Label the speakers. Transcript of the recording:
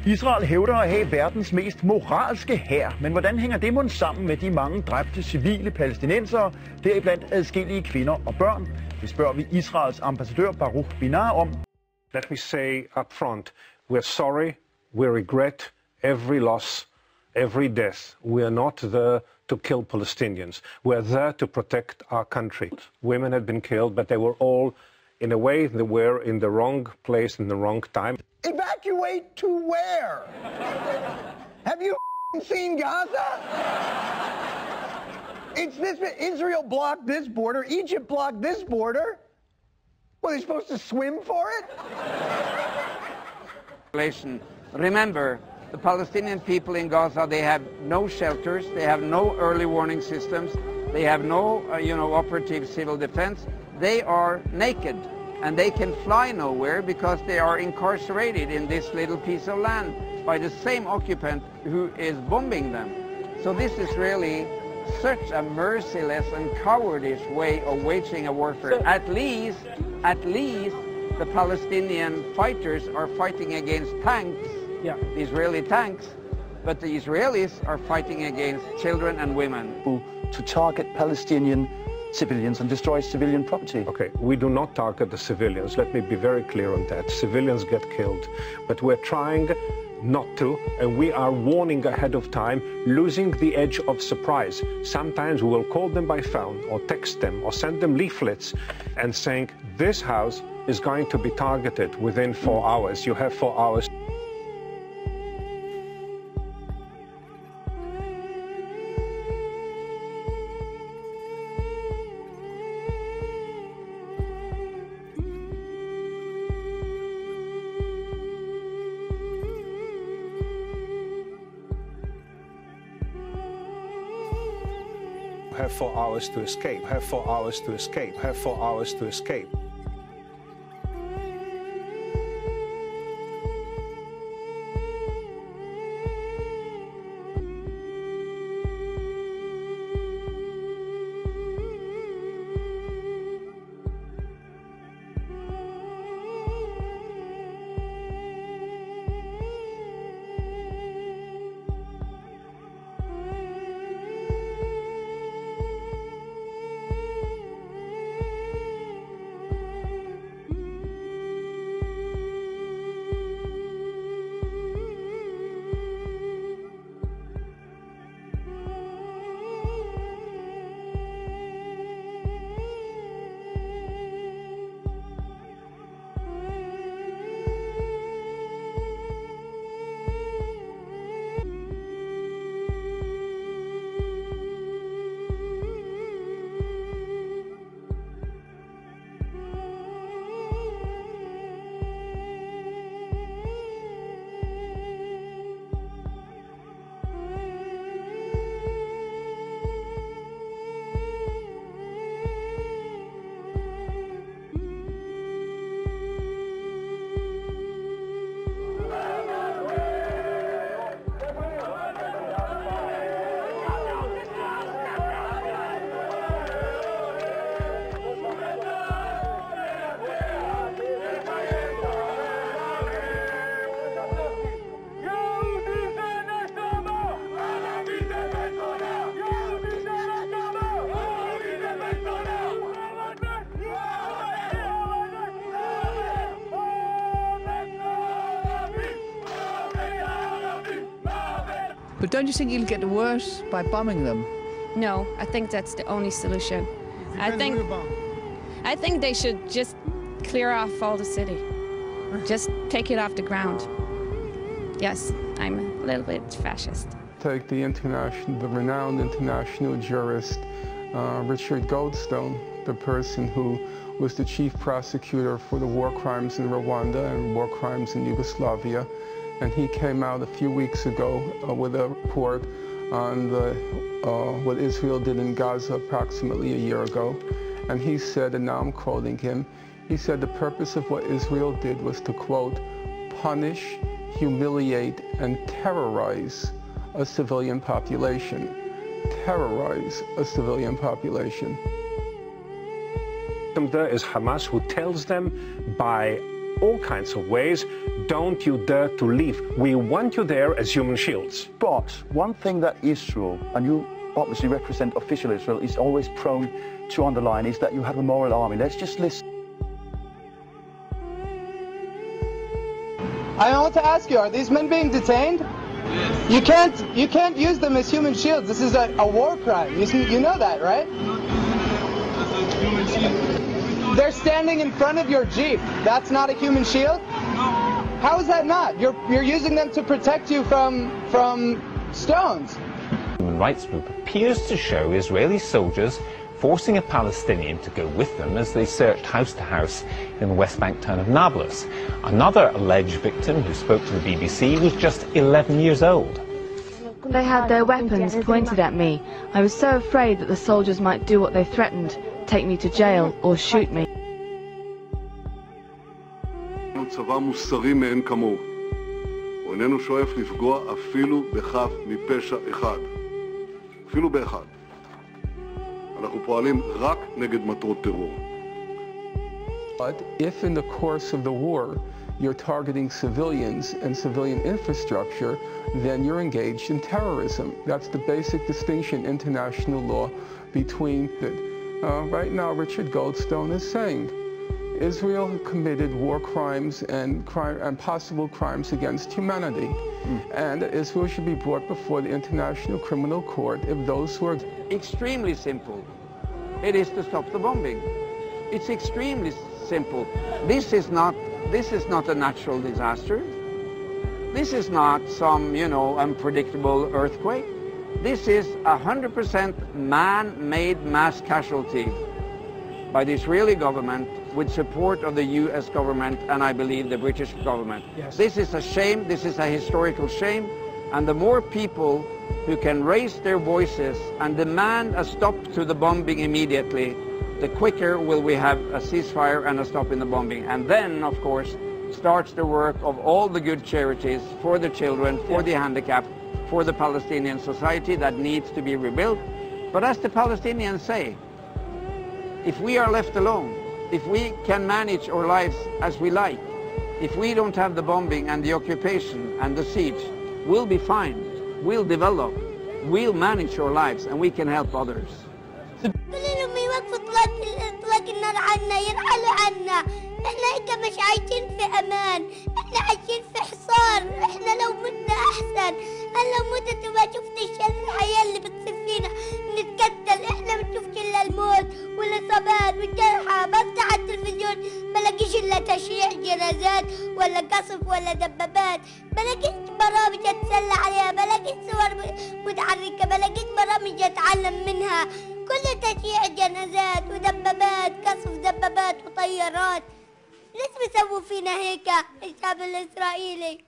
Speaker 1: Israel hævder at have verdens mest moralske hær, men hvordan hænger det mon sammen med de mange dræbte civile palæstinensere, deriblandt adskillige kvinder og børn? Det spørger vi Israels ambassadør Baruch Binar om.
Speaker 2: Let me say up front, we're sorry, we regret every loss, every death. We are not there to kill Palestinians. We're there to protect our country. Women had been killed, but they were all, in a way, they were in the wrong place in the wrong time.
Speaker 3: Evacuate to where? Have you seen Gaza? It's this, Israel blocked this border, Egypt blocked this border. Well, they're supposed to swim for it?
Speaker 4: Remember, the Palestinian people in Gaza, they have no shelters, they have no early warning systems, they have no, operative civil defense. They are naked, and they can fly nowhere because they are incarcerated in this little piece of land by the same occupant who is bombing them. So this is really such a merciless and cowardice way of waging a warfare. So, at least the Palestinian fighters are fighting against tanks, the Israeli tanks, but the Israelis are fighting against children and women.
Speaker 1: To target Palestinian civilians and destroy civilian property.
Speaker 2: Okay, we do not target the civilians. Let me be very clear on that. Civilians get killed, but we're trying not to, and we are warning ahead of time, losing the edge of surprise. Sometimes we will call them by phone or text them or send them leaflets and saying, this house is going to be targeted within 4 hours. You have 4 hours. Have 4 hours to escape, have 4 hours to escape, have 4 hours to escape.
Speaker 5: But don't you think it'll get worse by bombing them?
Speaker 6: No, I think that's the only solution. I think they should just clear off all the city. Just take it off the ground. Yes, I'm a little bit fascist.
Speaker 7: Take the renowned international jurist Richard Goldstone, the person who was the chief prosecutor for the war crimes in Rwanda and war crimes in Yugoslavia. And he came out a few weeks ago with a report on what Israel did in Gaza approximately a year ago. And he said, and now I'm quoting him, he said the purpose of what Israel did was to, quote, punish, humiliate, and terrorize a civilian population. Terrorize a civilian population.
Speaker 2: There is Hamas, who tells them by all kinds of ways, don't you dare to leave. We want you there as human shields.
Speaker 1: But one thing that Israel, and you obviously represent official Israel, is always prone to underline is that you have a moral army. Let's just listen.
Speaker 8: I want to ask you, are these men being detained? Yes. You can't use them as human shields. This is a war crime. You know that, right? They're standing in front of your Jeep. That's not a human shield? No. How is that not? You're using them to protect you from stones.
Speaker 9: Human rights group appears to show Israeli soldiers forcing a Palestinian to go with them as they searched house to house in the West Bank town of Nablus. Another alleged victim who spoke to the BBC was just 11 years old.
Speaker 10: They had their weapons pointed at me. I was so afraid that the soldiers might do what they threatened, take me to jail or shoot me.
Speaker 11: צבא מוסרי מאין כמוהו. הוא איננו שואף לפגוע אפילו בחף מפשע אחד. אפילו באחד. אנחנו פועלים רק נגד מטרות טרור.
Speaker 7: But if in the course of the war you're targeting civilians and civilian infrastructure, then you're engaged in terrorism. That's the basic distinction in international law between that. Right now, Richard Goldstone is saying Israel committed war crimes and possible crimes against humanity. And Israel should be brought before the International Criminal Court if those who are...
Speaker 4: Extremely simple. It is to stop the bombing. It's extremely simple. This is not a natural disaster. This is not some, unpredictable earthquake. This is 100% man-made mass casualty by the Israeli government with support of the US government and I believe the British government. Yes. This is a shame, this is a historical shame, and the more people who can raise their voices and demand a stop to the bombing immediately, the quicker will we have a ceasefire and a stop in the bombing. And then, of course, starts the work of all the good charities for the children, for the handicapped, for the Palestinian society that needs to be rebuilt. But as the Palestinians say, if we are left alone, if we can manage our lives as we like, if we don't have the bombing and the occupation and the siege, we'll be fine, we'll develop, we'll manage our lives and we can help others.
Speaker 12: احنا هيك مش عايشين في امان، احنا عايشين في حصار، احنا لو متنا احسن، انا لو متت ما شفتش الحياة اللي بتصير فينا، نتكتل، احنا ما بنشوفش الا الموت والاصابات والجرحى، بفتح التلفزيون بلاقيش الا تشييع جنازات ولا قصف ولا دبابات، بلاقيش برامج اتسلى عليها، بلاقيش صور متحركة، بلاقيش برامج اتعلم منها، كل تشييع جنازات ودبابات، قصف دبابات وطيارات. ليش بيسووا فينا هيك الشعب الإسرائيلي؟